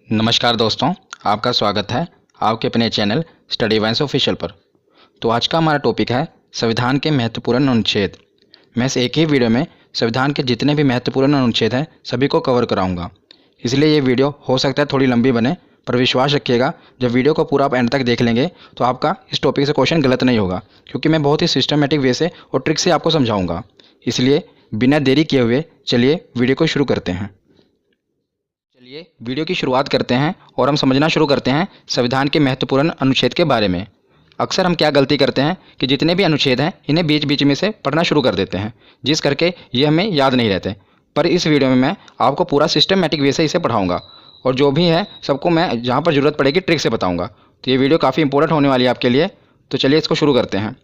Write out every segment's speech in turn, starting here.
नमस्कार दोस्तों, आपका स्वागत है आपके अपने चैनल स्टडी वाइन्स ऑफिशियल पर। तो आज का हमारा टॉपिक है संविधान के महत्वपूर्ण अनुच्छेद। मैं इस एक ही वीडियो में संविधान के जितने भी महत्वपूर्ण अनुच्छेद हैं सभी को कवर कराऊंगा। इसलिए ये वीडियो हो सकता है थोड़ी लंबी बने, पर विश्वास रखिएगा जब वीडियो को पूरा आप एंड तक देख लेंगे तो आपका इस टॉपिक से क्वेश्चन गलत नहीं होगा, क्योंकि मैं बहुत ही सिस्टमेटिक वे से और ट्रिक से आपको समझाऊँगा। इसलिए बिना देरी किए हुए चलिए वीडियो को शुरू करते हैं। चलिए वीडियो की शुरुआत करते हैं और हम समझना शुरू करते हैं संविधान के महत्वपूर्ण अनुच्छेद के बारे में। अक्सर हम क्या गलती करते हैं कि जितने भी अनुच्छेद हैं इन्हें बीच बीच में से पढ़ना शुरू कर देते हैं, जिस करके ये हमें याद नहीं रहते। पर इस वीडियो में मैं आपको पूरा सिस्टमेटिक वे से इसे पढ़ाऊँगा और जो भी है सबको मैं जहाँ पर ज़रूरत पड़ेगी ट्रिक से बताऊँगा। तो ये वीडियो काफ़ी इंपॉर्टेंट होने वाली है आपके लिए। तो चलिए इसको शुरू करते हैं।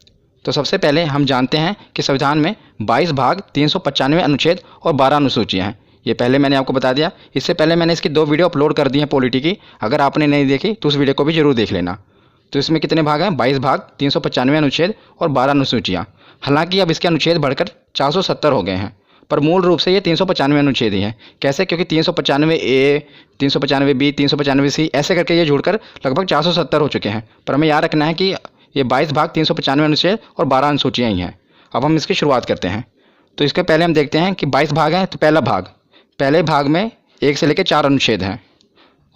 तो सबसे पहले हम जानते हैं कि संविधान में 22 भाग 395 अनुच्छेद और 12 अनुसूचियाँ हैं। ये पहले मैंने आपको बता दिया। इससे पहले मैंने इसकी 2 वीडियो अपलोड कर दी हैं पॉलिटी की। अगर आपने नहीं देखी तो उस वीडियो को भी जरूर देख लेना। तो इसमें कितने भाग हैं? 22 भाग 395 अनुच्छेद और 12 अनुसूचियाँ। हालांकि अब इसके अनुच्छेद बढ़कर 470 हो गए हैं, पर मूल रूप से ये 395 अनुच्छेद ही हैं। कैसे? क्योंकि 395A, 395B, 395C ऐसे करके ये जुड़कर लगभग 470 हो चुके हैं। पर हमें याद रखना है कि ये 22 भाग 395 अनुच्छेद और 12 अनुसूचियाँ ही हैं। अब हम इसकी शुरुआत करते हैं। तो इसके पहले हम देखते हैं कि 22 भाग हैं। तो पहले भाग में 1 से लेकर 4 अनुच्छेद हैं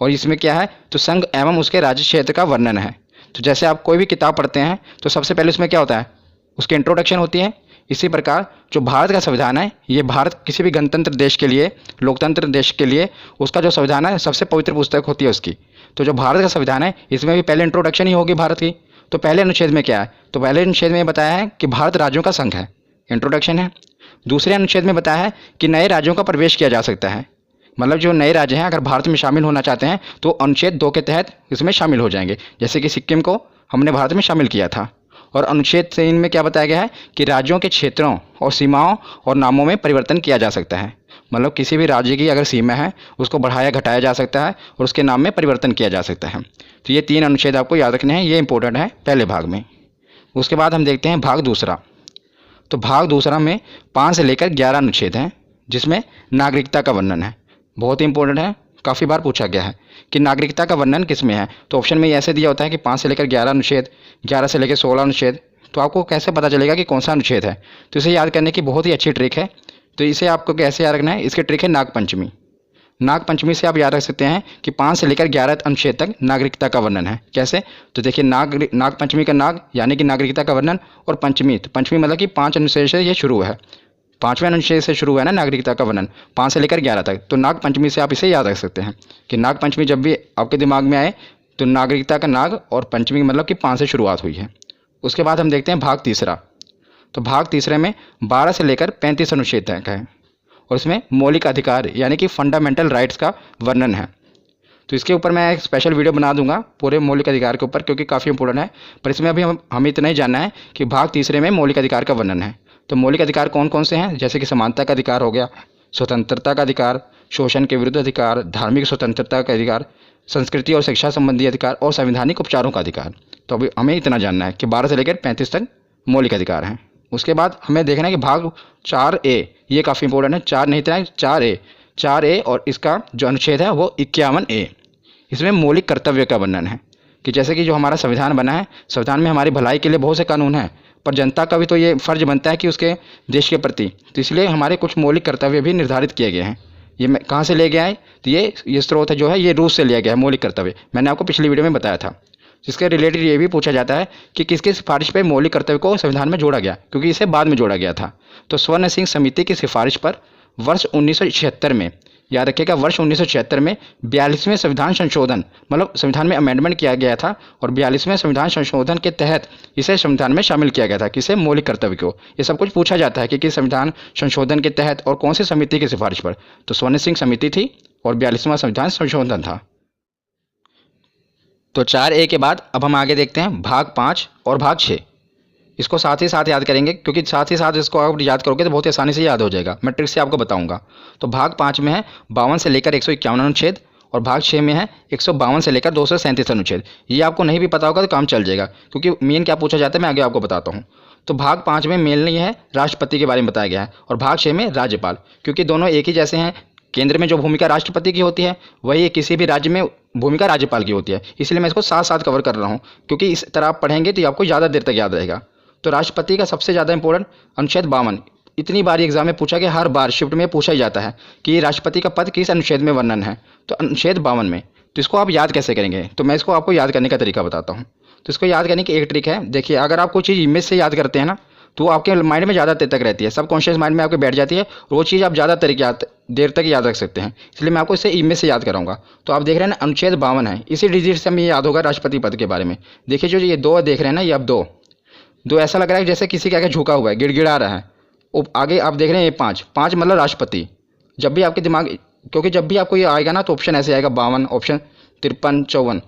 और इसमें क्या है? तो संघ एवं उसके राज्य क्षेत्र का वर्णन है। तो जैसे आप कोई भी किताब पढ़ते हैं तो सबसे पहले उसमें क्या होता है? उसकी इंट्रोडक्शन होती है। इसी प्रकार जो भारत का संविधान है, ये भारत किसी भी गणतंत्र देश के लिए, लोकतंत्र देश के लिए उसका जो संविधान है सबसे पवित्र पुस्तक होती है उसकी। तो जो भारत का संविधान है इसमें भी पहले इंट्रोडक्शन ही होगी भारत की। तो पहले अनुच्छेद में क्या है? तो पहले अनुच्छेद में बताया है कि भारत राज्यों का संघ है, इंट्रोडक्शन है। दूसरे अनुच्छेद में बताया है कि नए राज्यों का प्रवेश किया जा सकता है। मतलब जो नए राज्य हैं अगर भारत में शामिल होना चाहते हैं तो अनुच्छेद 2 के तहत इसमें शामिल हो जाएंगे। जैसे कि सिक्किम को हमने भारत में शामिल किया था। और अनुच्छेद 3 में क्या बताया गया है कि राज्यों के क्षेत्रों और सीमाओं और नामों में परिवर्तन किया जा सकता है। मतलब किसी भी राज्य की अगर सीमा है उसको बढ़ाया घटाया जा सकता है और उसके नाम में परिवर्तन किया जा सकता है। तो ये 3 अनुच्छेद आपको याद रखने हैं, ये इंपॉर्टेंट है पहले भाग में। उसके बाद हम देखते हैं भाग दूसरा। तो भाग दूसरा में 5 से लेकर 11 अनुच्छेद हैं, जिसमें नागरिकता का वर्णन है। बहुत ही इंपॉर्टेंट है, काफ़ी बार पूछा गया है कि नागरिकता का वर्णन किस में है। तो ऑप्शन में ऐसे दिया होता है कि 5 से लेकर 11 अनुच्छेद, 11 से लेकर 16 अनुच्छेद। तो आपको कैसे पता चलेगा कि कौन सा अनुच्छेद है? तो इसे याद करने की बहुत ही अच्छी ट्रिक है। तो इसे आपको कैसे याद रखना है? इसकी ट्रिक है नागपंचमी। नागपंचमी से आप याद रख सकते हैं कि 5 से लेकर 11 अनुच्छेद तक नागरिकता का वर्णन है। कैसे? तो देखिए, नागपंचमी का नाग यानी कि नागरिकता का वर्णन, और पंचमी, तो पंचमी मतलब कि 5 अनुच्छेद से ये शुरू है। 5वें अनुच्छेद से शुरू है ना नागरिकता का वर्णन, 5 से लेकर 11 तक। तो नागपंचमी से आप इसे याद रख सकते हैं कि नागपंचमी जब भी आपके दिमाग में आए तो नागरिकता का नाग और पंचमी मतलब कि 5 से शुरुआत हुई है। उसके बाद हम देखते हैं भाग तीसरा। तो भाग तीसरे में 12 से लेकर 35 अनुच्छेद तक है और इसमें मौलिक अधिकार यानी कि फंडामेंटल राइट्स का वर्णन है। तो इसके ऊपर मैं एक स्पेशल वीडियो बना दूंगा पूरे मौलिक अधिकार के ऊपर, क्योंकि काफ़ी इंपॉर्टेंट है। पर इसमें अभी हमें इतना ही जानना है कि भाग तीसरे में मौलिक अधिकार का वर्णन है। तो मौलिक अधिकार कौन कौन से हैं? जैसे कि समानता का अधिकार हो गया, स्वतंत्रता का अधिकार, शोषण के विरुद्ध अधिकार, धार्मिक स्वतंत्रता का अधिकार, संस्कृति और शिक्षा संबंधी अधिकार और संवैधानिक उपचारों का अधिकार। तो अभी हमें इतना जानना है कि 12 से लेकर 35 तक मौलिक अधिकार हैं। उसके बाद हमें देखना है कि भाग 4A, ये काफ़ी इंपॉर्टेंट है। 4 नहीं इतना, 4A और इसका जो अनुच्छेद है वो 51A। इसमें मौलिक कर्तव्य का वर्णन है कि जैसे कि जो हमारा संविधान बना है, संविधान में हमारी भलाई के लिए बहुत से कानून हैं, पर जनता का भी तो ये फ़र्ज बनता है कि उसके देश के प्रति, तो इसलिए हमारे कुछ मौलिक कर्तव्य भी निर्धारित किए गए हैं। ये मैं कहाँ से ले गया है? तो ये स्रोत है जो है ये रूस से लिया गया है मौलिक कर्तव्य। मैंने आपको पिछली वीडियो में बताया था। जिसके रिलेटेड ये भी पूछा जाता है कि किसकी सिफारिश पर मौलिक कर्तव्य को संविधान में जोड़ा गया, क्योंकि इसे बाद में जोड़ा गया था। तो स्वर्ण सिंह समिति की सिफारिश पर वर्ष 1976 में, याद रखिएगा, वर्ष 1976 में 42वें संविधान संशोधन, मतलब संविधान में अमेंडमेंट किया गया था और 42वें संविधान संशोधन के तहत इसे संविधान में शामिल किया गया था। किसे? मौलिक कर्तव्य को। ये सब कुछ पूछा जाता है कि किस संविधान संशोधन के तहत और कौन सी समिति की सिफारिश पर। तो स्वर्ण सिंह समिति थी और 42वां संविधान संशोधन था। तो 4A के बाद अब हम आगे देखते हैं भाग 5 और भाग 6। इसको साथ ही साथ याद करेंगे, क्योंकि साथ ही साथ इसको आप याद करोगे तो बहुत ही आसानी से याद हो जाएगा। मैं ट्रिक से आपको बताऊंगा। तो भाग 5 में है 52 से लेकर 151 अनुच्छेद और भाग 6 में है 152 से लेकर 237 अनुच्छेद। ये आपको नहीं भी पता होगा तो काम चल जाएगा, क्योंकि मेन क्या पूछा जाता है मैं आगे आपको बताता हूँ। तो भाग 5 में मेनली है राष्ट्रपति के बारे में बताया गया है और भाग 6 में राज्यपाल, क्योंकि दोनों एक ही जैसे हैं केंद्र में जो भूमिका राष्ट्रपति की होती है वही किसी भी राज्य में भूमिका राज्यपाल की होती है। इसलिए मैं इसको साथ साथ कवर कर रहा हूँ, क्योंकि इस तरह आप पढ़ेंगे तो आपको ज़्यादा देर तक याद रहेगा। तो राष्ट्रपति का सबसे ज़्यादा इंपॉर्टेंट अनुच्छेद 52, इतनी बार एग्जाम में पूछा गया, हर बार शिफ्ट में पूछा ही जाता है कि राष्ट्रपति का पद किस अनुच्छेद में वर्णन है, तो अनुच्छेद 52 में। तो इसको आप याद कैसे करेंगे, तो मैं इसको आपको याद करने का तरीका बताता हूँ। तो इसको याद करने की एक ट्रिक है, देखिए अगर आप कोई चीज़ इमेज से याद करते हैं ना तो वो आपके माइंड में ज़्यादा देर तक रहती है, सबकॉन्शियस माइंड में आपके बैठ जाती है और वो चीज़ आप ज़्यादा देर तक याद रख सकते हैं। इसलिए मैं आपको इसे इमेज से याद कराऊंगा। तो आप देख रहे हैं ना अनुच्छेद 52 है, इसी डिजिट से हमें याद होगा राष्ट्रपति पद के बारे में। देखिए जो ये 2 देख रहे हैं ना, ये अब दो ऐसा लग रहा है जैसे किसी के आगे झुका हुआ है, गिड़गिड़ा रहा है। आगे आप देख रहे हैं ये 5 मतलब राष्ट्रपति। जब भी आपके दिमाग, क्योंकि जब भी आपको ये आएगा ना तो ऑप्शन ऐसे आएगा 52, ऑप्शन 53, 54,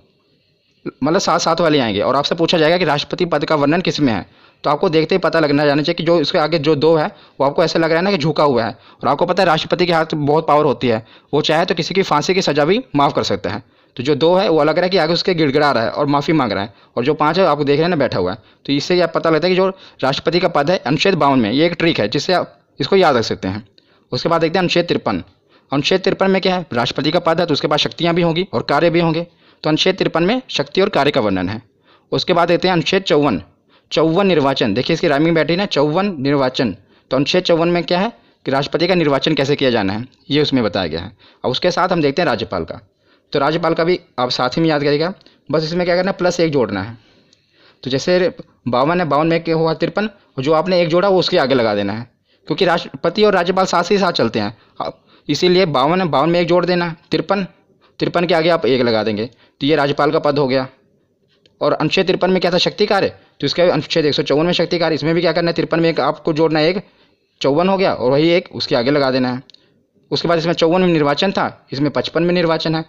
मतलब 7 वाले आएंगे और आपसे पूछा जाएगा कि राष्ट्रपति पद का वर्णन किस में है। तो आपको देखते ही पता लगना जाना चाहिए कि जो इसके आगे जो 2 है वो आपको ऐसा लग रहा है ना कि झुका हुआ है। और आपको पता है राष्ट्रपति के हाथ में बहुत पावर होती है, वो चाहे तो किसी की फांसी की सजा भी माफ़ कर सकता है। तो जो 2 है वो लग रहा है कि आगे उसके गिड़गिड़ा रहा है और माफ़ी मांग रहा है, और जो 5 है आपको देख रहे हैं ना बैठा हुआ है। तो इससे आप पता लगता है कि जो राष्ट्रपति का पद है अनुच्छेद 52 में, ये एक ट्रिक है जिससे आप इसको याद रख सकते हैं। उसके बाद देखते हैं अनुच्छेद 53। अनुच्छेद 53 में क्या है, राष्ट्रपति का पद है तो उसके पास शक्तियाँ भी होंगी और कार्य भी होंगे। तो अनुच्छेद 53 में शक्ति और कार्य का वर्णन है। उसके बाद देखते हैं अनुच्छेद 54 निर्वाचन। देखिए इसकी राइमिंग बैठी ना, 54 निर्वाचन। तो अनुच्छेद 54 में क्या है कि राष्ट्रपति का निर्वाचन कैसे किया जाना है ये उसमें बताया गया है। और उसके साथ हम देखते हैं राज्यपाल का। तो राज्यपाल का भी आप साथ ही में याद करिएगा, बस इसमें क्या करना है, +1 जोड़ना है। तो जैसे 52 है, 52 में क्या हुआ 53, और जो आपने 1 जोड़ा वो उसके आगे लगा देना है, क्योंकि राष्ट्रपति और राज्यपाल साथ ही साथ चलते हैं। इसीलिए 52 है, 52 में 1 जोड़ देना, 53 के आगे आप 1 लगा देंगे। तो ये राज्यपाल का पद हो गया। और अनुच्छेद 53 में क्या था, शक्ति कार्य। तो इसका अनुच्छेद 154 में शक्ति कार्य, इसमें भी क्या करना है, 53 में 1 आपको जोड़ना है, 1 54 हो गया और वही 1 उसके आगे लगा देना है। उसके बाद इसमें 54 में निर्वाचन था, इसमें 55 में निर्वाचन है।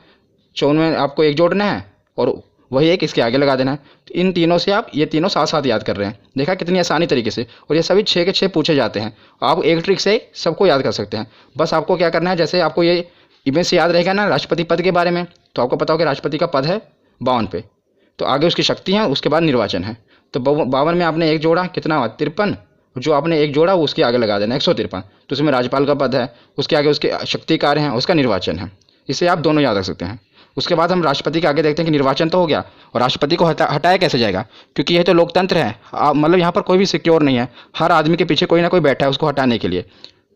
54 में आपको 1 जोड़ना है और वही 1 इसके आगे लगा देना है। तो इन तीनों से आप ये तीनों साथ साथ याद कर रहे हैं, देखा कितनी आसानी तरीके से। और ये सभी 6 के 6 पूछे जाते हैं। आप एक ट्रिक से सबको याद कर सकते हैं। बस आपको क्या करना है, जैसे आपको ये इमेज से याद रहेगा ना राष्ट्रपति पद के बारे में, तो आपको पता हो कि राष्ट्रपति का पद है 52 पे, तो आगे उसकी शक्ति है, उसके बाद निर्वाचन है। तो 52 में आपने 1 जोड़ा, कितना हुआ 53, जो आपने 1 जोड़ा वो उसके आगे लगा देना 153। तो उसमें राज्यपाल का पद है, उसके आगे उसके शक्ति कार्य हैं, उसका निर्वाचन है। इसे आप दोनों याद रख सकते हैं। उसके बाद हम राष्ट्रपति के आगे देखते हैं कि निर्वाचन तो हो गया, और राष्ट्रपति को हटाया कैसे जाएगा, क्योंकि यह तो लोकतंत्र है, मतलब यहाँ पर कोई भी सिक्योर नहीं है, हर आदमी के पीछे कोई ना कोई बैठा है उसको हटाने के लिए।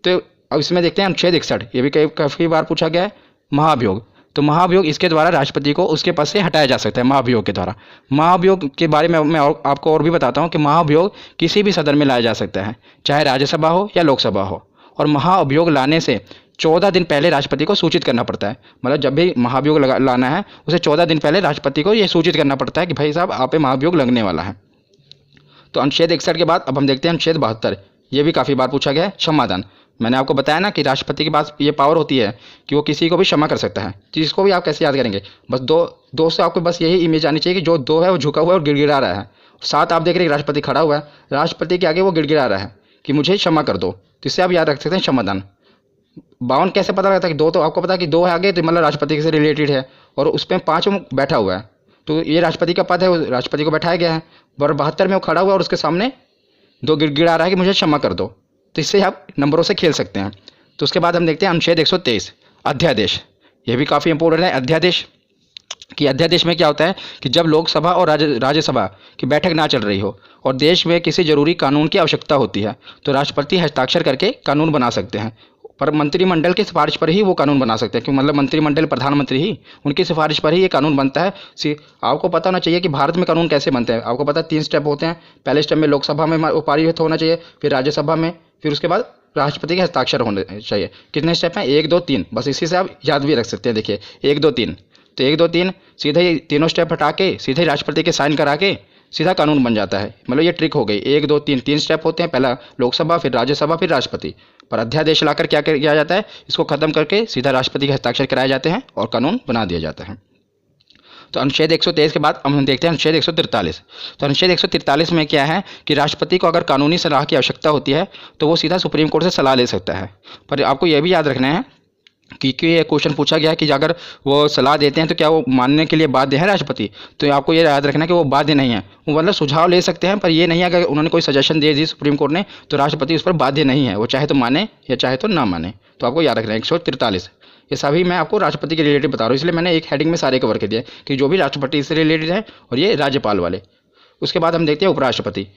तो अब इसमें देखते हैं अनुच्छेद 61, ये भी काफ़ी बार पूछा गया है, महाभियोग। तो महाभियोग, इसके द्वारा राष्ट्रपति को उसके पद से हटाया जा सकता है, महाभियोग के द्वारा। महाभियोग के बारे में मैं आपको और भी बताता हूँ कि महाभियोग किसी भी सदन में लाया जा सकता है, चाहे राज्यसभा हो या लोकसभा हो। और महाभियोग लाने से 14 दिन पहले राष्ट्रपति को सूचित करना पड़ता है। मतलब जब भी महाभियोग लाना है उसे 14 दिन पहले राष्ट्रपति को यह सूचित करना पड़ता है कि भाई साहब आप पे महाभियोग लगने वाला है। तो अनुच्छेद 61 के बाद अब हम देखते हैं अनुच्छेद 72। ये भी काफ़ी बार पूछा गया है, क्षमादान। मैंने आपको बताया ना कि राष्ट्रपति के पास ये पावर होती है कि वो किसी को भी क्षमा कर सकता है। तो इसको भी आप कैसे याद करेंगे, बस दो से आपको बस यही इमेज आनी चाहिए कि जो 2 है वो झुका हुआ है और गिड़गिड़ा रहा है। 7 आप देख रहे हैं राष्ट्रपति खड़ा हुआ है, राष्ट्रपति के आगे वो गिड़गिड़ा रहा है कि मुझे क्षमा कर दो। तो इससे आप याद रख सकते हैं क्षमादान। 52 कैसे पता लगता है कि 2, तो आपको पता है कि 2 है आगे, तो मतलब राष्ट्रपति से रिलेटेड है, और उस पर 5 बैठा हुआ है, तो ये राष्ट्रपति का पद है, वो राष्ट्रपति को बैठाया गया है। और 72 में वो खड़ा हुआ है और उसके सामने 2 गिड़गिड़ा रहा है कि मुझे क्षमा कर दो। तो इससे आप नंबरों से खेल सकते हैं। तो उसके बाद हम देखते हैं अनुच्छेद 123, अध्यादेश। ये भी काफ़ी इंपॉर्टेंट है, अध्यादेश। कि अध्यादेश में क्या होता है कि जब लोकसभा और राज्यसभा की बैठक ना चल रही हो और देश में किसी जरूरी कानून की आवश्यकता होती है, तो राष्ट्रपति हस्ताक्षर करके कानून बना सकते हैं। पर मंत्रिमंडल की सिफारिश पर ही वो कानून बना सकते हैं, क्योंकि मतलब मंत्रिमंडल प्रधानमंत्री ही, उनकी सिफारिश पर ही ये कानून बनता है। आपको पता होना चाहिए कि भारत में कानून कैसे बनते हैं। आपको पता है 3 स्टेप होते हैं। पहले स्टेप में लोकसभा में वो पारित होना चाहिए, फिर राज्यसभा में, फिर उसके बाद राष्ट्रपति के हस्ताक्षर होने चाहिए। कितने स्टेप हैं, 1 2 3, बस इसी से आप याद भी रख सकते हैं। देखिए 1 2 3, तो 1 2 3 सीधे ही तीनों स्टेप हटा के सीधे राष्ट्रपति के साइन करा के सीधा कानून बन जाता है। मतलब ये ट्रिक हो गई। 1 2 3 3 स्टेप होते हैं, पहला लोकसभा, फिर राज्यसभा, फिर राष्ट्रपति। पर अध्यादेश लाकर क्या किया जाता है, इसको खत्म करके सीधा राष्ट्रपति के हस्ताक्षर कराए जाते हैं और कानून बना दिया जाता है। तो अनुच्छेद 123 के बाद हम देखते हैं अनुच्छेद 143। तो अनुच्छेद 143 में क्या है कि राष्ट्रपति को अगर कानूनी सलाह की आवश्यकता होती है तो वो सीधा सुप्रीम कोर्ट से सलाह ले सकता है। पर आपको यह भी याद रखना है कि ये क्वेश्चन पूछा गया है कि अगर वो सलाह देते हैं तो क्या वो मानने के लिए बाध्य है राष्ट्रपति। तो आपको ये याद रखना है कि वो बाध्य नहीं है, वो मतलब सुझाव ले सकते हैं, पर ये नहीं है अगर उन्होंने कोई सजेशन दे दी सुप्रीम कोर्ट ने तो राष्ट्रपति उस पर बाध्य नहीं है, वो चाहे तो माने या चाहे तो ना माने। तो आपको याद रखना है 143। ये सभी मैं आपको राष्ट्रपति के रिलेटेड बता रहा हूँ, इसलिए मैंने एक हेडिंग में सारे कवर कर दिए कि जो भी राष्ट्रपति से रिलेटेड है और ये राज्यपाल वाले। उसके बाद हम देखते हैं उपराष्ट्रपति,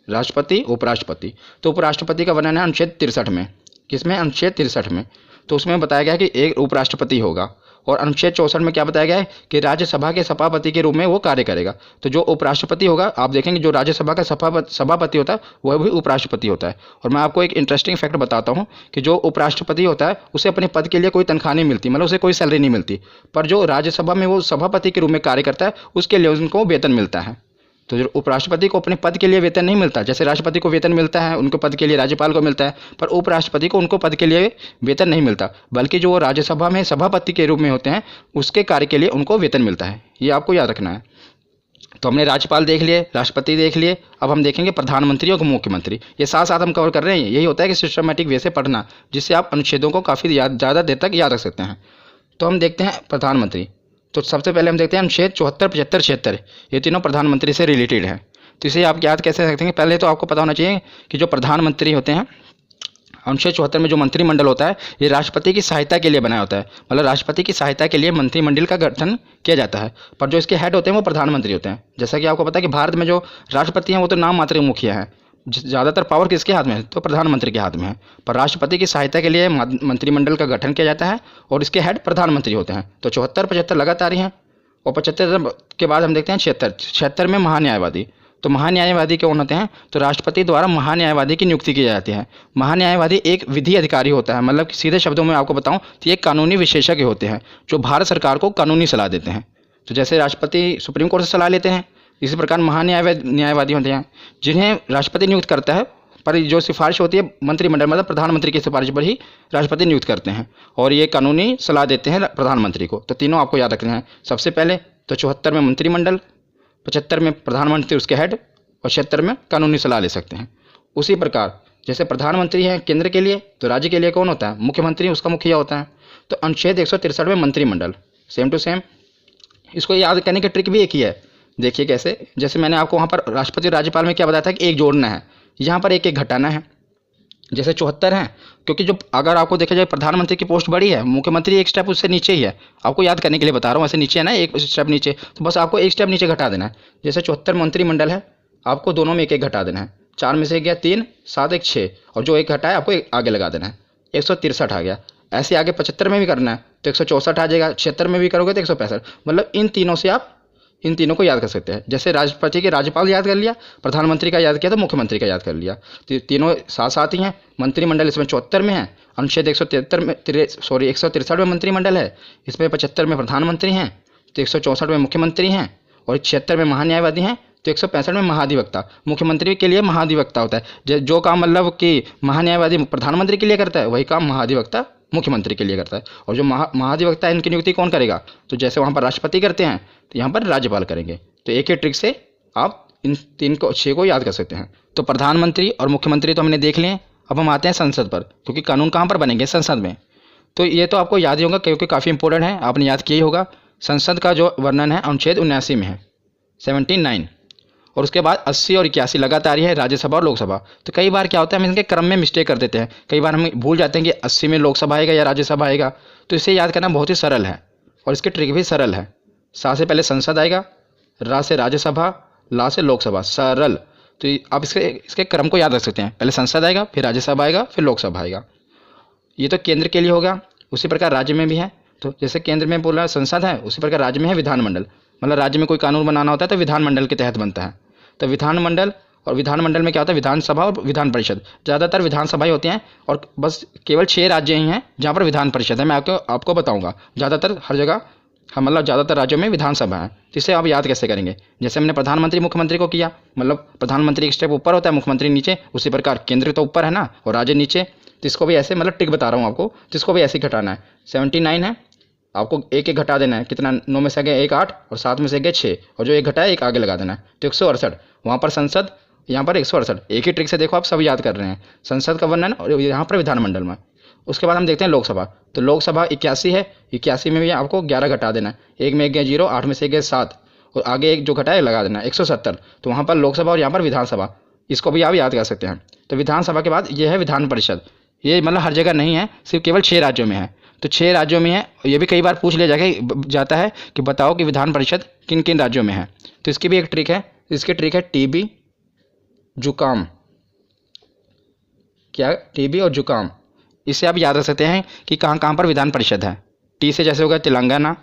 राष्ट्रपति, उपराष्ट्रपति। तो उपराष्ट्रपति का वर्णन है अनुच्छेद 63 में। किसमें? अनुच्छेद 63 में। तो उसमें बताया गया है कि एक उपराष्ट्रपति होगा, और अनुच्छेद 64 में क्या बताया गया है कि राज्यसभा के सभापति के रूप में वो कार्य करेगा। तो जो उपराष्ट्रपति होगा, आप देखेंगे जो राज्यसभा का सभापति होता है वह भी उपराष्ट्रपति होता है। और मैं आपको एक इंटरेस्टिंग फैक्ट बताता हूँ कि जो उपराष्ट्रपति होता है उसे अपने पद के लिए कोई तनख्वाह नहीं मिलती, मतलब उसे कोई सैलरी नहीं मिलती, पर जो राज्यसभा में वो सभापति के रूप में कार्य करता है उसके लिए उनको वेतन मिलता है। तो जो उपराष्ट्रपति को अपने पद के लिए वेतन नहीं मिलता, जैसे राष्ट्रपति को वेतन मिलता है उनके पद के लिए, राज्यपाल को मिलता है, पर उपराष्ट्रपति को उनको पद के लिए वेतन नहीं मिलता, बल्कि जो वो राज्यसभा में सभापति के रूप में होते हैं उसके कार्य के लिए उनको वेतन मिलता है। ये आपको याद रखना है। तो हमने राज्यपाल देख लिए, राष्ट्रपति देख लिए, अब हम देखेंगे प्रधानमंत्री और मुख्यमंत्री। ये साथ साथ हम कवर कर रहे हैं। यही होता है कि सिस्टमेटिक वे से पढ़ना, जिससे आप अनुच्छेदों को काफ़ी ज़्यादा देर तक याद रख सकते हैं। तो हम देखते हैं प्रधानमंत्री। तो सबसे पहले हम देखते हैं अनुच्छेद 74, 75, 76, ये तीनों प्रधानमंत्री से रिलेटेड हैं। तो इसे आप याद कैसे रखेंगे? पहले तो आपको पता होना चाहिए कि जो प्रधानमंत्री होते हैं, अनुच्छेद 74 में जो मंत्रिमंडल होता है ये राष्ट्रपति की सहायता के लिए बनाया होता है, मतलब राष्ट्रपति की सहायता के लिए मंत्रिमंडल का गठन किया जाता है, पर जो इसके हेड होते हैं वो प्रधानमंत्री होते हैं। जैसा कि आपको पता है कि भारत में जो राष्ट्रपति हैं वो तो नाम मात्र मुखिया हैं, ज़्यादातर पावर किसके हाथ में है? तो प्रधानमंत्री के हाथ में है, पर राष्ट्रपति की सहायता के लिए मंत्रिमंडल का गठन किया जाता है और इसके हेड प्रधानमंत्री होते हैं। तो 74, 75 लगातार ही हैं। और 75 के बाद हम देखते हैं 76। 76 में महान्यायवादी। तो महान्यायवादी कौन होते हैं? तो राष्ट्रपति द्वारा महान्यायवादी की नियुक्ति की जाती है। महान्यायवादी एक विधि अधिकारी होता है, मतलब सीधे शब्दों में आपको बताऊं तो ये कानूनी विशेषज्ञ होते हैं जो भारत सरकार को कानूनी सलाह देते हैं। तो जैसे राष्ट्रपति सुप्रीम कोर्ट से सलाह लेते हैं, इसी प्रकार न्यायवादी होते हैं जिन्हें राष्ट्रपति नियुक्त करता है, पर जो सिफारिश होती है मंत्रिमंडल, मतलब प्रधानमंत्री की सिफारिश पर ही राष्ट्रपति नियुक्त करते हैं और ये कानूनी सलाह देते हैं प्रधानमंत्री को। तो तीनों आपको याद रखने हैं। सबसे पहले तो 74 में मंत्रिमंडल, 75 में प्रधानमंत्री उसके हेड, और 76 में कानूनी सलाह ले सकते हैं। उसी प्रकार जैसे प्रधानमंत्री है केंद्र के लिए, तो राज्य के लिए कौन होता है? मुख्यमंत्री, उसका मुखिया होता है। तो अनुच्छेद 163 में मंत्रिमंडल, सेम टू सेम। इसको याद करने की ट्रिक भी एक ही है। देखिए कैसे, जैसे मैंने आपको वहाँ पर राष्ट्रपति और राज्यपाल में क्या बताया था कि एक जोड़ना है, यहाँ पर एक एक घटाना है। जैसे 74 है, क्योंकि जो अगर आपको देखा जाए प्रधानमंत्री की पोस्ट बड़ी है, मुख्यमंत्री एक स्टेप उससे नीचे ही है। आपको याद करने के लिए बता रहा हूँ, ऐसे नीचे है ना, एक स्टेप नीचे, तो बस आपको एक स्टेप नीचे घटा देना है। जैसे 74 मंत्रिमंडल है, आपको दोनों में एक एक घटा देना है। 4 में से गया 3, 7, 1, 6, और जो एक घटा है आपको एक आगे लगा देना है, 163 आ गया। ऐसे आगे 75 में भी करना है तो 164 आ जाएगा, 76 में भी करोगे तो 165। मतलब इन तीनों से आप इन तीनों को याद कर सकते हैं। जैसे राष्ट्रपति के राज्यपाल याद कर लिया, प्रधानमंत्री का याद किया तो मुख्यमंत्री का याद कर लिया। तो तीनों साथ साथ ही हैं। मंत्रिमंडल इसमें 74 में है, अनुच्छेद 163 में मंत्रिमंडल है, इसमें 75 में प्रधानमंत्री हैं, तो 164 में मुख्यमंत्री हैं, और 76 में महान्यायवादी हैं, तो 165 में महाधिवक्ता। मुख्यमंत्री के लिए महाधिवक्ता होता है, जो काम मतलब कि महान्यायवादी प्रधानमंत्री के लिए करता है वही काम महाधिवक्ता मुख्यमंत्री के लिए करता है। और जो महाधिवक्ता है इनकी नियुक्ति कौन करेगा? तो जैसे वहाँ पर राष्ट्रपति करते हैं तो यहाँ पर राज्यपाल करेंगे। तो एक ही ट्रिक से आप इन 6 को याद कर सकते हैं। तो प्रधानमंत्री और मुख्यमंत्री तो हमने देख लिए। अब हम आते हैं संसद पर, क्योंकि कानून कहाँ पर बनेंगे? संसद में। तो ये तो आपको याद ही होगा क्योंकि काफ़ी इंपॉर्टेंट है, आपने याद किया ही होगा। संसद का जो वर्णन है अनुच्छेद 79 में है, 79, और उसके बाद 80 और 81 लगातार ही है, राज्यसभा और लोकसभा। तो कई बार क्या होता है हम इनके क्रम में मिस्टेक कर देते हैं, कई बार हम भूल जाते हैं कि 80 में लोकसभा आएगा या राज्यसभा आएगा। तो इसे याद करना बहुत ही सरल है और इसकी ट्रिक भी सरल है। सा से पहले संसद आएगा, रा से राज्यसभा, ला से लोकसभा, सरल। तो आप इसके क्रम को याद रख सकते हैं, पहले संसद आएगा, फिर राज्यसभा आएगा, फिर लोकसभा आएगा। ये तो केंद्र के लिए होगा। उसी प्रकार राज्य में भी है। तो जैसे केंद्र में बोला संसद है, उसी प्रकार राज्य में है विधानमंडल। मतलब राज्य में कोई कानून बनाना होता है तो विधानमंडल के तहत बनता है। तो विधानमंडल, और विधानमंडल में क्या होता है? विधानसभा और विधान परिषद। ज़्यादातर विधानसभाएं होती हैं और बस केवल 6 राज्य ही हैं जहाँ पर विधान परिषद है। मैं आपको बताऊँगा, ज़्यादातर हर जगह मतलब ज़्यादातर राज्यों में विधानसभा है। तो इसे आप याद कैसे करेंगे? जैसे हमने प्रधानमंत्री मुख्यमंत्री को किया, मतलब प्रधानमंत्री एक स्टेप ऊपर होता है, मुख्यमंत्री नीचे। उसी प्रकार केंद्र तो ऊपर है ना और राज्य नीचे। तो इसको भी ऐसे, मतलब टिक बता रहा हूँ आपको, तो इसको भी ऐसे ही घटाना है। 79 है, आपको एक एक घटा देना है। कितना? 9 में से गए 1, 8, और 7 में से गए 6, और जो एक घटा है एक आगे लगा देना है। तो 168, वहाँ पर संसद, यहाँ पर 168। एक ही ट्रिक से देखो आप सब याद कर रहे हैं, संसद का वर्णन और यहाँ पर विधानमंडल में। उसके बाद हम देखते हैं लोकसभा। तो लोकसभा 81 है, 81 में भी आपको 11 घटा देना है। 1 में गए 0, 8 में से गए 7, और आगे एक जो घटा है लगा देना है 170। तो वहाँ पर लोकसभा और यहाँ पर विधानसभा, इसको भी आप याद कर सकते हैं। तो विधानसभा के बाद ये है विधान परिषद। ये मतलब हर जगह नहीं है, सिर्फ केवल 6 राज्यों में है। तो 6 राज्यों में है। ये भी कई बार पूछ लिया जाता है कि बताओ कि विधान परिषद किन किन राज्यों में है। तो इसकी भी एक ट्रिक है, इसकी ट्रिक है टीबी, जुकाम। क्या? टीबी और जुकाम। इससे आप याद रख सकते हैं कि कहाँ कहाँ पर विधान परिषद है। टी से जैसे हो गया तेलंगाना,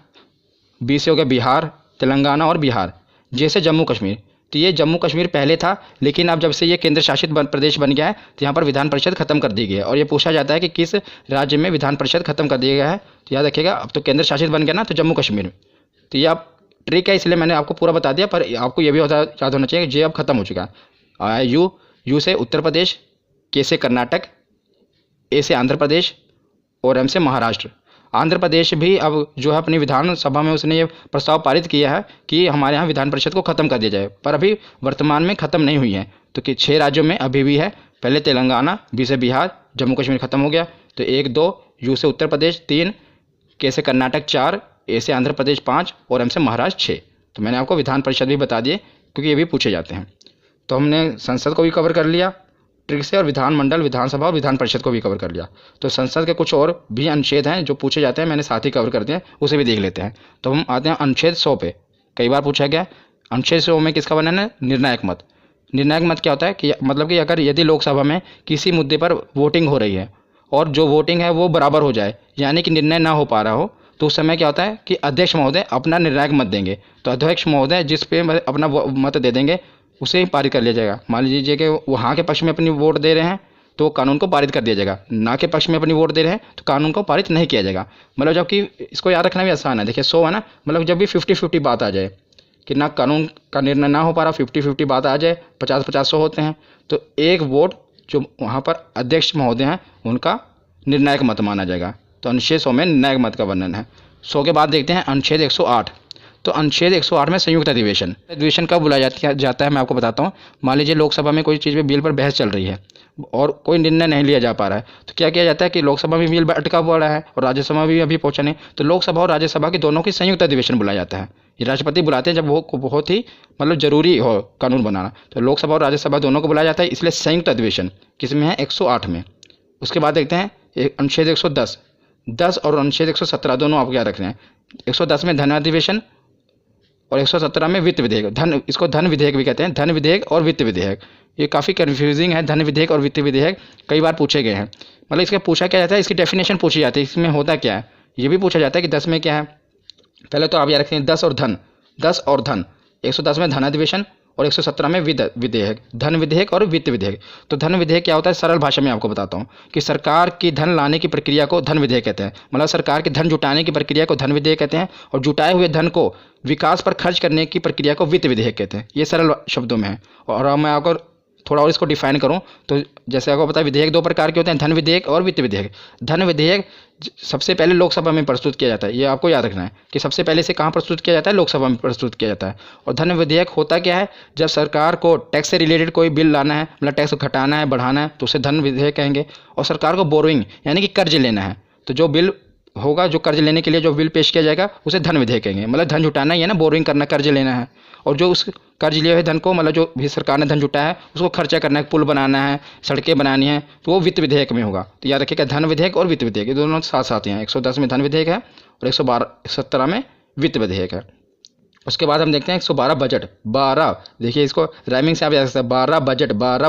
बी से हो गया बिहार, तेलंगाना और बिहार। जैसे जम्मू कश्मीर, तो ये जम्मू कश्मीर पहले था, लेकिन अब जब से ये केंद्र शासित प्रदेश बन गया है तो यहाँ पर विधान परिषद खत्म कर दी गई है। और ये पूछा जाता है कि किस राज्य में विधान परिषद खत्म कर दिया गया है, तो याद रखिएगा अब तो केंद्र शासित बन गया ना, तो जम्मू कश्मीर में। तो ये आप ट्रिक है, इसलिए मैंने आपको पूरा बता दिया, पर आपको ये भी याद होना चाहिए कि जे अब खत्म हो चुका है। यू से उत्तर प्रदेश, के से कर्नाटक, ए से आंध्र प्रदेश और एम से महाराष्ट्र। आंध्र प्रदेश भी अब जो है अपनी विधानसभा में उसने ये प्रस्ताव पारित किया है कि हमारे यहाँ विधान परिषद को खत्म कर दिया जाए, पर अभी वर्तमान में खत्म नहीं हुई है। तो कि 6 राज्यों में अभी भी है, पहले तेलंगाना, बी से बिहार, जम्मू कश्मीर खत्म हो गया, तो 1 2, यू से उत्तर प्रदेश 3, के से कर्नाटक 4, ए से आंध्र प्रदेश 5 और एम से महाराष्ट्र 6। तो मैंने आपको विधान परिषद भी बता दिए क्योंकि ये भी पूछे जाते हैं। तो हमने संसद को भी कवर कर लिया ट्रिक से, और विधानमंडल, विधानसभा और विधान परिषद को भी कवर कर लिया। तो संसद के कुछ और भी अनुच्छेद हैं जो पूछे जाते हैं, मैंने साथ ही कवर कर दिए, उसे भी देख लेते हैं। तो हम आते हैं अनुच्छेद 100 पे। कई बार पूछा गया अनुच्छेद 100 में किसका वर्णन है? निर्णायक मत। निर्णायक मत क्या होता है कि मतलब कि अगर यदि लोकसभा में किसी मुद्दे पर वोटिंग हो रही है और जो वोटिंग है वो बराबर हो जाए, यानी कि निर्णय ना हो पा रहा हो, तो उस समय क्या होता है कि अध्यक्ष महोदय अपना निर्णायक मत देंगे। तो अध्यक्ष महोदय जिस पे अपना मत दे देंगे उसे ही पारित कर लिया जाएगा। मान लीजिए कि वो हाँ के पक्ष में अपनी वोट दे रहे हैं तो कानून को पारित कर दिया जाएगा, ना के पक्ष में अपनी वोट दे रहे हैं तो कानून को पारित नहीं किया जाएगा। मतलब जबकि इसको याद रखना भी आसान है। देखिए 100 है ना, मतलब जब भी 50-50 बात आ जाए कि ना कानून का निर्णय ना हो पा रहा, 50-50 बात आ जाए, 50-50 होते हैं, तो एक वोट जो वहाँ पर अध्यक्ष महोदय हैं उनका निर्णायक मत माना जाएगा। तो अनुच्छेद 100 में निर्णायक मत का वर्णन है। 100 के बाद देखते हैं अनुच्छेद 108। तो अनुच्छेद 108 में संयुक्त अधिवेशन कब बुलाया जाता है मैं आपको बताता हूँ। मान लीजिए लोकसभा में कोई चीज़ पे बिल पर बहस चल रही है और कोई निर्णय नहीं लिया जा पा रहा है, तो क्या किया जाता है कि लोकसभा में बिल अटका पड़ा है और राज्यसभा में भी अभी पहुंचा नहीं, तो लोकसभा और राज्यसभा के दोनों की संयुक्त अधिवेशन बुलाया जाता है। ये राष्ट्रपति बुलाते हैं जब वो बहुत ही मतलब जरूरी हो कानून बनाना, तो लोकसभा और राज्यसभा दोनों को बुलाया जाता है, इसलिए संयुक्त अधिवेशन किसमें है? 108 में। उसके बाद देखते हैं अनुच्छेद 110 और अनुच्छेद 117 दोनों आपको याद रखना है। 110 में धन अधिवेशन और 117 में वित्त विधेयक। इसको धन विधेयक भी कहते हैं, धन विधेयक और वित्त विधेयक। ये काफ़ी कन्फ्यूजिंग है, धन विधेयक और वित्त विधेयक कई बार पूछे गए हैं। मतलब इसका पूछा क्या जाता है, इसकी डेफिनेशन पूछी जाती है, इसमें होता क्या है ये भी पूछा जाता है कि 10 में क्या है। पहले तो आप याद रखें 10 और धन। 110 में धन अधिवेशन और 117 में विधेयक, धन विधेयक और वित्त विधेयक। तो धन विधेयक क्या होता है, सरल भाषा में आपको बताता हूँ कि सरकार की धन लाने की प्रक्रिया को धन विधेयक कहते हैं। मतलब सरकार की धन जुटाने की प्रक्रिया को धन विधेयक कहते हैं और जुटाए हुए धन को विकास पर खर्च करने की प्रक्रिया को वित्त विधेयक कहते हैं। ये सरल शब्दों में है। और अब मैं आपको थोड़ा और इसको डिफाइन करूं तो जैसे आपको पता है विधेयक 2 प्रकार के होते हैं, धन विधेयक और वित्त विधेयक। धन विधेयक सबसे पहले लोकसभा में प्रस्तुत किया जाता है, ये आपको याद रखना है कि सबसे पहले से कहाँ प्रस्तुत किया जाता है, लोकसभा में प्रस्तुत किया जाता है। और धन विधेयक होता क्या है, जब सरकार को टैक्स से रिलेटेड कोई बिल लाना है, मतलब टैक्स को घटाना है बढ़ाना है, तो उसे धन विधेयक कहेंगे। और सरकार को बोरोइंग यानी कि कर्ज लेना है, तो जो बिल होगा, जो कर्ज लेने के लिए जो बिल पेश किया जाएगा उसे धन विधेयक कहेंगे। मतलब धन जुटाना ही है ना, बोरोइंग करना, कर्ज लेना है। और जो उस कर्ज लिए हुए धन को, मतलब जो भी सरकार ने धन जुटाया है उसको खर्चा करना है, पुल बनाना है, सड़कें बनानी है, तो वो वित्त विधेयक में होगा। तो याद रखिएगा धन विधेयक और वित्त विधेयक ये दोनों साथ साथ हैं। 110 में धन विधेयक है और 117 में वित्त विधेयक है। उसके बाद हम देखते हैं 112 बजट। 12 देखिए, इसको राइमिंग से आप याद सकते हैं, 12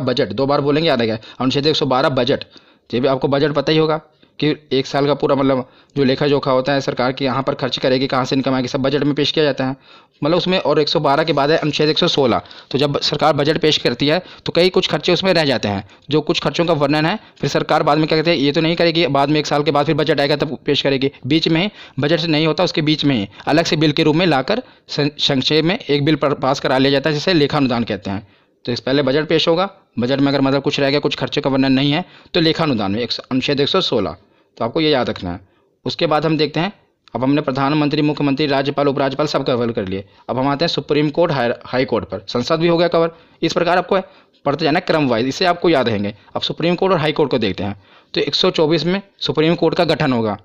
बजट 2 बार बोलेंगे, याद रखेगा। अनुच्छेद 112 बजट। ये भी आपको बजट पता ही होगा कि एक साल का पूरा मतलब जो लेखा जोखा होता है सरकार की, यहाँ पर खर्च करेगी, कहाँ से इनकम आएगी, सब बजट में पेश किया जाता है। मतलब उसमें और 112 के बाद है अनुच्छेद 116। तो जब सरकार बजट पेश करती है तो कई कुछ खर्चे उसमें रह जाते हैं, जो कुछ खर्चों का वर्णन है फिर सरकार बाद में क्या कहते हैं, ये तो नहीं करेगी, बाद में 1 साल के बाद फिर बजट आएगा तब पेश करेगी। बीच में ही बजट से नहीं होता, उसके बीच में ही अलग से बिल के रूप में लाकर संक्षेप में एक बिल पास करा लिया जाता है, जिसे लेखानुदान कहते हैं। तो इस पहले बजट पेश होगा, बजट में अगर मतलब कुछ रह गया, कुछ खर्चे का वर्णन नहीं है, तो लेखानुदान में अनुच्छेद 116। तो आपको ये याद रखना है। उसके बाद हम देखते हैं, अब हमने प्रधानमंत्री, मुख्यमंत्री, राज्यपाल, उपराज्यपाल सब कवर कर लिए। अब हम आते हैं सुप्रीम कोर्ट, हाई कोर्ट पर। संसद भी हो गया कवर। इस प्रकार आपको पढ़ते जाना क्रम वाइज, इससे आपको याद रहेंगे। अब सुप्रीम कोर्ट और हाई कोर्ट को देखते हैं। तो 124 में सुप्रीम कोर्ट का गठन होगा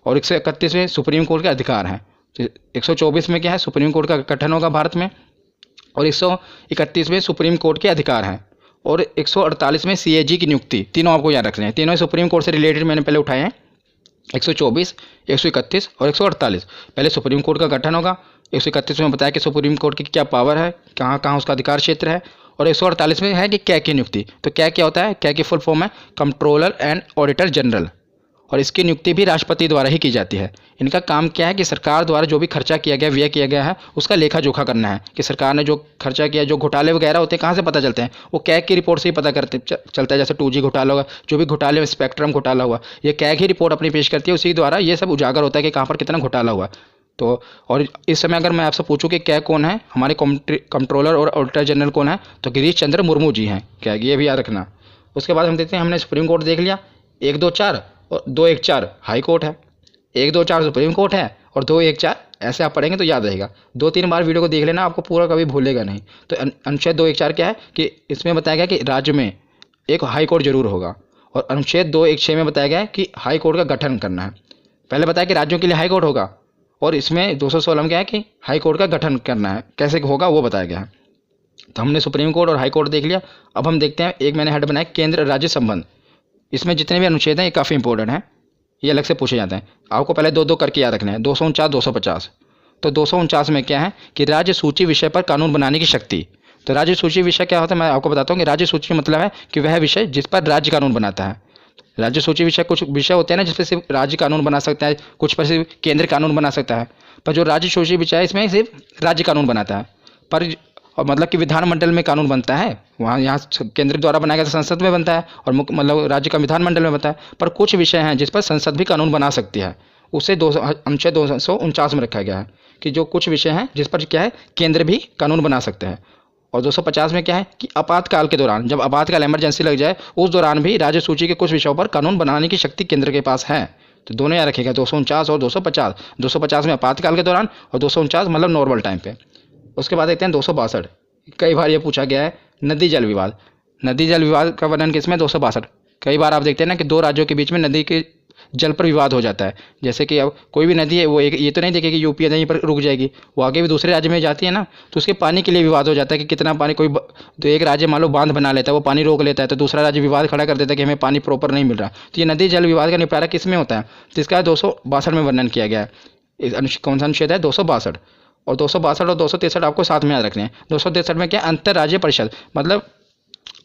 और 131 में सुप्रीम कोर्ट के अधिकार हैं। तो 124 में क्या है, सुप्रीम कोर्ट का गठन होगा भारत में, और 131 में सुप्रीम कोर्ट के अधिकार हैं, और 148 में CAG की नियुक्ति। तीनों आपको याद रखने हैं, तीनों सुप्रीम कोर्ट से रिलेटेड मैंने पहले उठाए हैं। 124, 131 और 148। पहले सुप्रीम कोर्ट का गठन होगा। 131 में बताया कि सुप्रीम कोर्ट की क्या पावर है, कहाँ कहाँ उसका अधिकार क्षेत्र है। और 148 में है कि क्या की नियुक्ति। तो क्या क्या होता है, क्या की फुल फॉर्म है कंट्रोलर एंड ऑडिटर जनरल, और इसकी नियुक्ति भी राष्ट्रपति द्वारा ही की जाती है। इनका काम क्या है कि सरकार द्वारा जो भी खर्चा किया गया, व्यय किया गया है, उसका लेखा जोखा करना है कि सरकार ने जो खर्चा किया, जो घोटाले वगैरह होते हैं कहाँ से पता चलते हैं, वो कैग की रिपोर्ट से ही पता चलता है। जैसे 2G घोटाला होगा, जो भी घोटाले, स्पेक्ट्रम घोटाला हुआ, ये कैग ही रिपोर्ट अपनी पेश करती है, उसी द्वारा ये सब उजागर होता है कि कहाँ पर कितना घोटाला हुआ। तो और इस समय अगर मैं आपसे पूछूं कि क्या कौन है, हमारे कंट्रोलर और ऑडिटर जनरल कौन है, तो गिरीश चंद्र मुर्मू जी हैं क्या, ये भी याद रखना। उसके बाद हम देखते हैं, हमने सुप्रीम कोर्ट देख लिया, 1, 2, 4 और 2, 1, 4 हाई कोर्ट है, 1, 2, 4 सुप्रीम कोर्ट है और 2, 1, 4 ऐसे आप पढ़ेंगे तो याद रहेगा। 2-3 बार वीडियो को देख लेना, आपको पूरा कभी भूलेगा नहीं। तो अनुच्छेद 2, 1, 4 क्या है कि इसमें बताया गया कि राज्य में एक हाई कोर्ट जरूर होगा। और अनुच्छेद 2, 1, 6 में बताया गया है कि हाई कोर्ट का गठन करना है। पहले बताया कि राज्यों के लिए हाई कोर्ट होगा, और इसमें 216 में क्या है कि हाई कोर्ट का गठन करना है, कैसे होगा वो बताया गया है। तो हमने सुप्रीम कोर्ट और हाई कोर्ट देख लिया। अब हम देखते हैं, एक मैंने हेड बनाया केंद्र राज्य संबंध। इसमें जितने भी अनुच्छेद हैं ये काफ़ी इंपॉर्टेंट हैं, ये अलग से पूछे जाते हैं। आपको पहले 2-2 करके याद रखना है, 249, 250। तो 249 में क्या है कि राज्य सूची विषय पर कानून बनाने की शक्ति। तो राज्य सूची विषय क्या होता है, मैं आपको बताता हूँ कि राज्य सूची मतलब है कि वह विषय जिस पर राज्य कानून बनाता है। राज्य सूची विषय, कुछ विषय होते हैं ना जिस पर सिर्फ राज्य कानून बना सकता है, कुछ पर सिर्फ केंद्र कानून बना सकता है। पर जो राज्य सूची विषय है इसमें सिर्फ राज्य कानून बनाता है, पर और मतलब कि विधानमंडल में कानून बनता है, वहाँ यहाँ केंद्र द्वारा बनाया गया संसद में बनता है, और मतलब राज्य का विधानमंडल में बनता है। पर कुछ विषय हैं जिस पर संसद भी कानून बना सकती है, उसे अनुच्छेद 249 में रखा गया है कि जो कुछ विषय हैं जिस पर क्या है केंद्र भी कानून बना सकते हैं। और 250 में क्या है कि आपातकाल के दौरान, जब आपातकाल इमरजेंसी लग जाए, उस दौरान भी राज्य सूची के कुछ विषयों पर कानून बनाने की शक्ति केंद्र के पास है। तो दोनों याद रखेगा, 249 और 250। 250 में आपातकाल के दौरान और 249 मतलब नॉर्मल टाइम पे। उसके बाद देखते हैं 262। कई बार ये पूछा गया है, नदी जल विवाद। नदी जल विवाद का वर्णन किसमें, 262। कई बार आप देखते हैं ना कि दो राज्यों के बीच में नदी के जल पर विवाद हो जाता है। जैसे कि अब कोई भी नदी है, वो एक ये तो नहीं देखेगी कि यूपी यहीं पर रुक जाएगी, वो आगे भी दूसरे राज्य में जाती है ना, तो उसके पानी के लिए विवाद हो जाता है कि कितना पानी। तो एक राज्य मान लो बांध बना लेता है, वो पानी रोक लेता है, तो दूसरा राज्य विवाद खड़ा कर देता है कि हमें पानी प्रॉपर नहीं मिल रहा। तो ये नदी जल विवाद का निपटारा किस में होता है, तो इसका 262 में वर्णन किया गया है। कौन सा अनुच्छेद है, 262। और 262 और 263 आपको साथ में याद रखने हैं। 263 में क्या, अंतर्राज्यीय परिषद, मतलब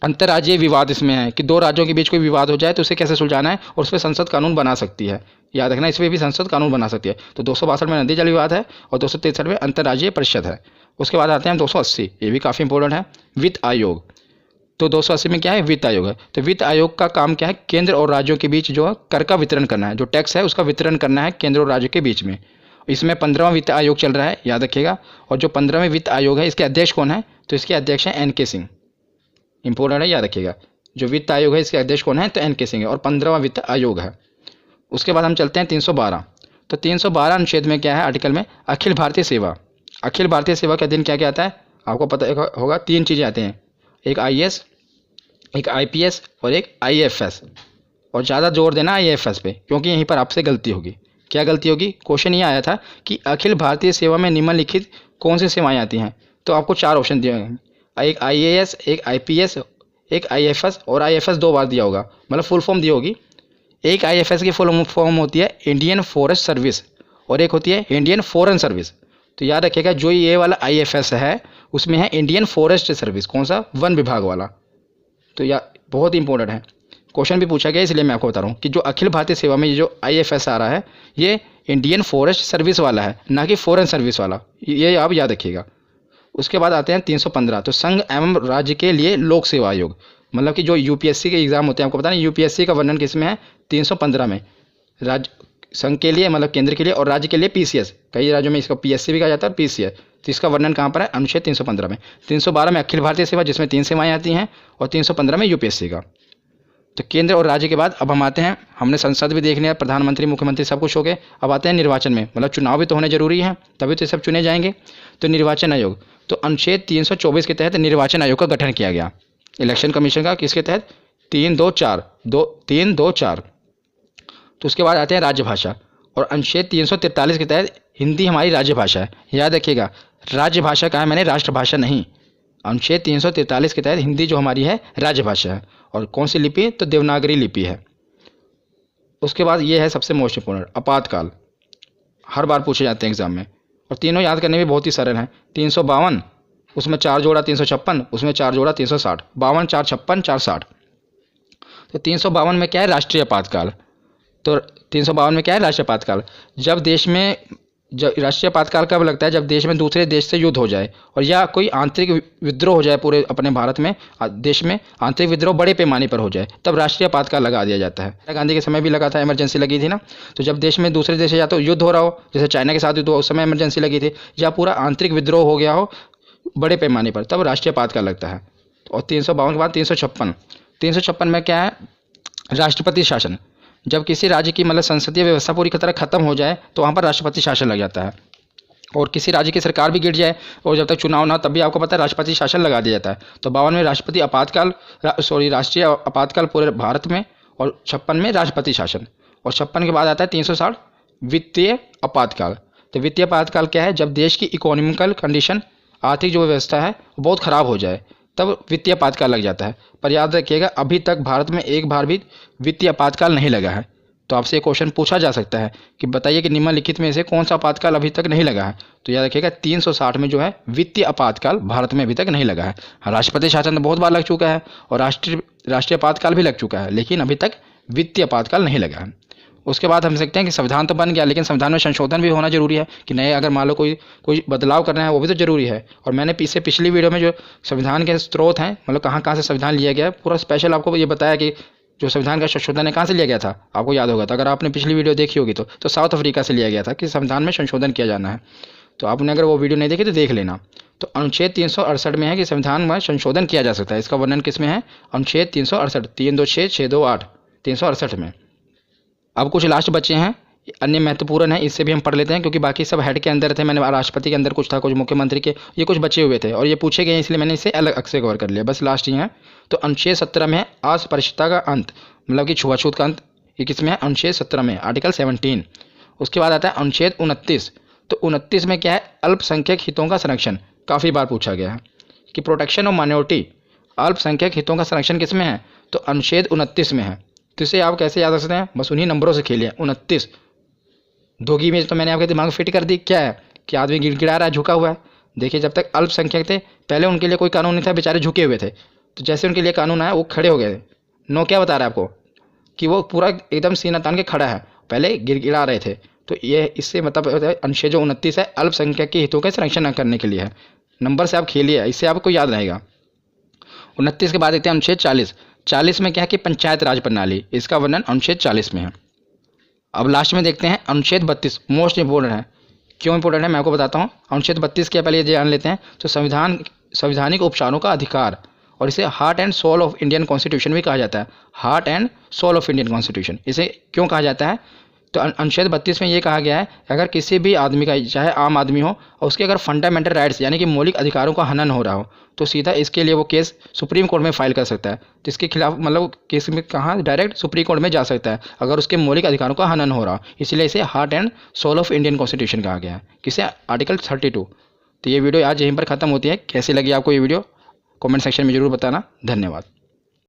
अंतर्राज्यीय विवाद इसमें है कि दो राज्यों के बीच कोई विवाद हो जाए तो उसे कैसे सुलझाना है, और उस पर संसद कानून बना सकती है। याद रखना, इसमें भी संसद कानून बना सकती है। तो 262 में नदी जल विवाद है और 263 में अंतर्राज्यीय परिषद है। उसके बाद आते हैं 280, ये भी काफ़ी इंपॉर्टेंट है, वित्त आयोग। तो 280 में क्या है, वित्त आयोग है। तो वित्त आयोग का काम क्या है, केंद्र और राज्यों के बीच जो कर का वितरण करना है, जो टैक्स है उसका वितरण करना है केंद्र और राज्य के बीच में। इसमें 15वां वित्त आयोग चल रहा है, याद रखिएगा। और जो 15वें वित्त आयोग है, इसके अध्यक्ष कौन है, तो इसके अध्यक्ष हैं NK सिंह। इंपॉर्टेंट है, याद रखिएगा। जो वित्त आयोग है इसके अध्यक्ष कौन है, तो NK सिंह है, और 15वां वित्त आयोग है। उसके बाद हम चलते हैं 312। तो 312 अनुच्छेद में क्या है, आर्टिकल में अखिल भारतीय सेवा। अखिल भारतीय सेवा के दिन क्या क्या आता है, आपको पता होगा, 3 चीज़ें आती हैं, एक IAS, एक IPS और एक IAFS। और ज़्यादा जोर देना IAFS पे, क्योंकि यहीं पर आपसे गलती होगी। क्या गलती होगी, क्वेश्चन ये आया था कि अखिल भारतीय सेवा में निम्नलिखित कौन सी सेवाएं आती हैं। तो आपको 4 ऑप्शन दिए हैं, एक IAS, एक IPS, एक IAFS, और IAFS 2 बार दिया होगा, मतलब फुल फॉर्म दी होगी। एक IAFS की फुल फॉर्म होती है इंडियन फॉरेस्ट सर्विस, और एक होती है इंडियन फॉरेन सर्विस। तो याद रखिएगा, जो ये वाला IAFS है उसमें है इंडियन फॉरेस्ट सर्विस, कौन सा, वन विभाग वाला। तो यह बहुत इंपॉर्टेंट है, क्वेश्चन भी पूछा गया, इसलिए मैं आपको बता रहा हूँ कि जो अखिल भारतीय सेवा में ये जो IAFS आ रहा है, ये इंडियन फॉरेस्ट सर्विस वाला है, ना कि फॉरेन सर्विस वाला, ये आप याद रखिएगा। उसके बाद आते हैं 315। तो संघ एवं राज्य के लिए लोक सेवा आयोग, मतलब कि जो UPSC के एग्जाम होते हैं, आपको पता नहीं UPSC का वर्णन किस में है, 315 में। राज्य संघ के लिए मतलब केंद्र के लिए, और राज्य के लिए PCS, कई राज्यों में इसका PSC भी कहा जाता है और PCS। तो इसका वर्णन कहाँ पर है, अनुच्छेद 315 में। 312 में अखिल भारतीय सेवा, जिसमें 3 सेवाएं आती हैं, और 315 में UPSC का। तो केंद्र और राज्य के बाद अब हम आते हैं, हमने संसद भी देख लिया, प्रधानमंत्री, मुख्यमंत्री सब कुछ हो गए। अब आते हैं निर्वाचन में, मतलब चुनाव भी तो होने जरूरी है, तभी तो ये सब चुने जाएंगे। तो निर्वाचन आयोग, तो अनुच्छेद 324 के तहत निर्वाचन आयोग का गठन किया गया, इलेक्शन कमीशन का, किसके तहत, 324। तो उसके बाद आते हैं राजभाषा, और अनुच्छेद 343 के तहत हिंदी हमारी राज्य भाषा है। याद रखिएगा, राज्य भाषा कहा है मैंने, राष्ट्रभाषा नहीं। अनुच्छेद 343 के तहत हिंदी जो हमारी है राजभाषा है। और कौन सी लिपि, तो देवनागरी लिपि है। उसके बाद ये है सबसे मोस्ट इंपॉर्टेंट, आपातकाल। हर बार पूछे जाते हैं एग्जाम में, और तीनों याद करने भी बहुत ही सरल हैं। 352, उसमें 4 जोड़ा 356, उसमें 4 जोड़ा 360, 52 4 56 4 60। तो 352 में क्या है, राष्ट्रीय आपातकाल। तो 352 में क्या है, राष्ट्रीय आपातकाल। जब देश में राष्ट्रीय आपातकाल कब लगता है, जब देश में दूसरे देश से युद्ध हो जाए और या कोई आंतरिक विद्रोह हो जाए, पूरे अपने भारत में देश में आंतरिक विद्रोह बड़े पैमाने पर हो जाए, तब राष्ट्रीय आपातकाल लगा दिया जाता है। इंदिरा गांधी के समय भी लगा था, इमरजेंसी लगी थी ना। तो जब देश में दूसरे देश से या तो युद्ध हो रहा हो, जैसे चाइना के साथ युद्ध हो, उस समय इमरजेंसी लगी थी, या पूरा आंतरिक विद्रोह हो गया हो बड़े पैमाने पर, तब राष्ट्रीय आपातकाल लगता है। और 352 के बाद 356 में क्या है, राष्ट्रपति शासन। जब किसी राज्य की मतलब संसदीय व्यवस्था पूरी तरह खत्म हो जाए तो वहाँ पर राष्ट्रपति शासन लग जाता है। और किसी राज्य की सरकार भी गिर जाए और जब तक चुनाव ना, तब भी आपको पता है राष्ट्रपति शासन लगा दिया जाता है। तो 52 में राष्ट्रीय आपातकाल पूरे भारत में, और 56 में राष्ट्रपति शासन। और 56 के बाद आता है 360, वित्तीय आपातकाल। तो वित्तीय आपातकाल क्या है, जब देश की इकोनॉमिकल कंडीशन, आर्थिक जो व्यवस्था है बहुत ख़राब हो जाए, तब वित्तीय आपातकाल लग जाता है। पर याद रखिएगा, अभी तक भारत में एक बार भी वित्तीय आपातकाल नहीं लगा है। तो आपसे एक क्वेश्चन पूछा जा सकता है कि बताइए कि निम्नलिखित में से कौन सा आपातकाल अभी तक नहीं लगा है। तो याद रखिएगा 360 में जो है वित्तीय आपातकाल भारत में अभी तक नहीं लगा है। राष्ट्रपति शासन तो बहुत बार लग चुका है और राष्ट्रीय आपातकाल भी लग चुका है, लेकिन अभी तक वित्तीय आपातकाल नहीं लगा है। उसके बाद हम सकते हैं कि संविधान तो बन गया, लेकिन संविधान में संशोधन भी होना जरूरी है कि नए, अगर मान लो कोई बदलाव करना है, वो भी तो जरूरी है। और मैंने पिछली वीडियो में जो संविधान के स्रोत हैं, मतलब कहाँ कहाँ से संविधान लिया गया है, पूरा स्पेशल आपको ये बताया कि जो संविधान का संशोधन है कहाँ से लिया गया था, आपको याद होगा। तो अगर आपने पिछली वीडियो देखी होगी तो साउथ अफ्रीका से लिया गया था कि संविधान में संशोधन किया जाना है। तो आपने अगर वो वीडियो नहीं देखी तो देख लेना। तो अनुच्छेद 368 में है कि संविधान में संशोधन किया जा सकता है। इसका वर्णन किस में है, अनुच्छेद 368, 326 628 368 में। अब कुछ लास्ट बच्चे हैं, अन्य महत्वपूर्ण है, इससे भी हम पढ़ लेते हैं क्योंकि बाकी सब हेड के अंदर थे। मैंने राष्ट्रपति के अंदर कुछ था, कुछ मुख्यमंत्री के, ये कुछ बचे हुए थे और ये पूछे गए, इसलिए मैंने इसे अलग से कवर कर लिया। बस लास्ट ही है। तो अनुच्छेद 17 में है अस्पृश्यता का अंत, मतलब कि छुआछूत का अंत। ये किसमें है, अनुच्छेद 17 में, आर्टिकल 17। उसके बाद आता है अनुच्छेद 29। तो 29 में क्या है, अल्पसंख्यक हितों का संरक्षण। काफ़ी बार पूछा गया है कि प्रोटेक्शन ऑफ माइनॉरिटी, अल्पसंख्यक हितों का संरक्षण किस में है, तो अनुच्छेद 29 में है। तो इसे आप कैसे याद रख सकते हैं, बस उन्हीं नंबरों से खेलिए। 29 धोगी में तो मैंने आपके दिमाग में फिट कर दी, क्या है कि आदमी गिड़गिड़ा रहा है, झुका हुआ है। देखिए, जब तक अल्पसंख्यक थे पहले उनके लिए कोई कानून नहीं था, बेचारे झुके हुए थे। तो जैसे उनके लिए कानून आया वो खड़े हो गए थे। नो क्या बता रहा है आपको कि वो पूरा एकदम सीना तान के खड़ा है, पहले गिड़गिड़ा रहे थे। तो ये इससे मतलब अनुच्छेद जो 29 है अल्पसंख्यक के हितों का संरक्षण करने के लिए है। नंबर से आप खेलिए, इससे आपको याद रहेगा। 29 के बाद देखते हैं अनुच्छेद 40। 40 में क्या है कि पंचायत राज प्रणाली, इसका वर्णन अनुच्छेद 40 में है। अब लास्ट में देखते हैं अनुच्छेद 32, मोस्ट इंपोर्टेंट है। क्यों इंपोर्टेंट है मैं आपको बताता हूँ। अनुच्छेद 32 के पहले ये जान लेते हैं। तो संवैधानिक उपचारों का अधिकार, और इसे heart and soul of Indian constitution भी कहा जाता है। Heart and soul of Indian constitution इसे क्यों कहा जाता है, तो अनुच्छेद 32 में ये कहा गया है, अगर किसी भी आदमी का, चाहे आम आदमी हो, और उसके अगर फंडामेंटल राइट्स यानी कि मौलिक अधिकारों का हनन हो रहा हो, तो सीधा इसके लिए वो केस सुप्रीम कोर्ट में फाइल कर सकता है। तो इसके खिलाफ मतलब केस में कहाँ, डायरेक्ट सुप्रीम कोर्ट में जा सकता है अगर उसके मौलिक अधिकारों का हनन हो रहा हो। इसलिए इसे heart and soul of Indian constitution कहा गया है। किसे, आर्टिकल 32। तो ये वीडियो आज यहीं पर ख़त्म होती है। कैसी लगी आपको ये वीडियो, कमेंट सेक्शन में जरूर बताना। धन्यवाद।